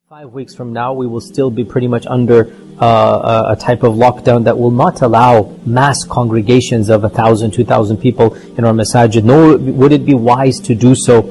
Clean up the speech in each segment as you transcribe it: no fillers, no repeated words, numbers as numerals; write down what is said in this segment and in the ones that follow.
5 weeks from now, we will still be pretty much under a type of lockdown that will not allow mass congregations of 1,000, 2,000 people in our masajid, nor would it be wise to do so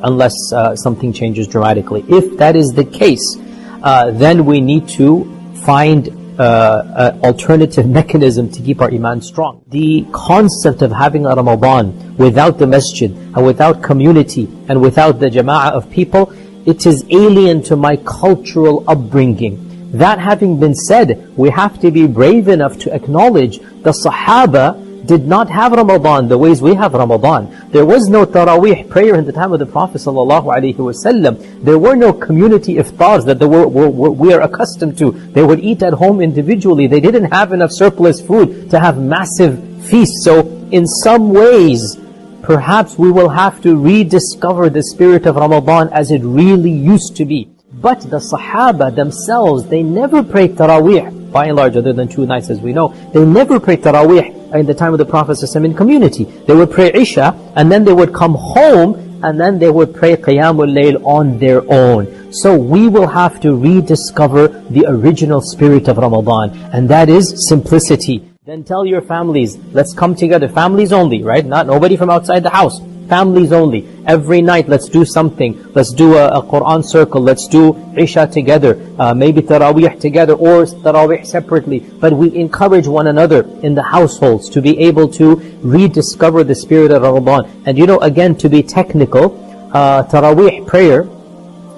unless something changes dramatically. If that is the case, then we need to find an alternative mechanism to keep our iman strong. The concept of having a Ramadan without the masjid and without community and without the jama'ah of people, it is alien to my cultural upbringing. That having been said, we have to be brave enough to acknowledge the Sahaba did not have Ramadan the ways we have Ramadan. There was no Taraweeh prayer in the time of the Prophet ﷺ. There were no community iftars that we are accustomed to. They would eat at home individually. They didn't have enough surplus food to have massive feasts. So in some ways, perhaps we will have to rediscover the spirit of Ramadan as it really used to be. But the Sahaba themselves, they never prayed Taraweeh, by and large, other than 2 nights as we know. They never prayed Taraweeh in the time of the Prophet ﷺ in community. They would pray Isha, and then they would come home, and then they would pray Qiyamul Layl on their own. So we will have to rediscover the original spirit of Ramadan, and that is simplicity. Then tell your families, let's come together, families only, right? Not nobody from outside the house, families only. Every night, let's do something. Let's do a Quran circle, let's do Isha together, maybe Taraweeh together or Taraweeh separately. But we encourage one another in the households to be able to rediscover the spirit of Ramadan. And again, to be technical, Taraweeh prayer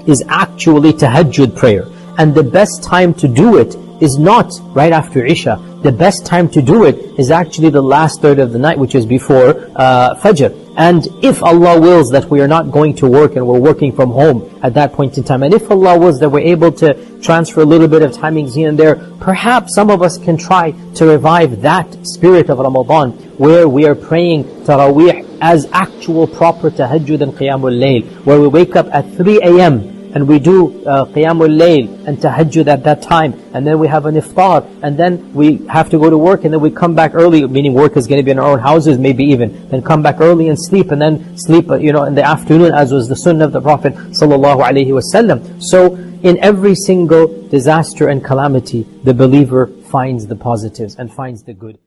is actually Tahajjud prayer. And the best time to do it is not right after Isha. The best time to do it is actually the last third of the night, which is before Fajr. And if Allah wills that we are not going to work and we're working from home at that point in time, and if Allah wills that we're able to transfer a little bit of timings here and there, perhaps some of us can try to revive that spirit of Ramadan, where we are praying Taraweeh as actual proper Tahajjud and Qiyamul Layl, where we wake up at 3 a.m. and we do Qiyamul Layl and Tahajjud at that time, and then we have an iftar, and then we have to go to work, and then we come back early, meaning work is going to be in our own houses, maybe even, then come back early and sleep, and then sleep in the afternoon, as was the sunnah of the Prophet ﷺ. So in every single disaster and calamity, the believer finds the positives and finds the good.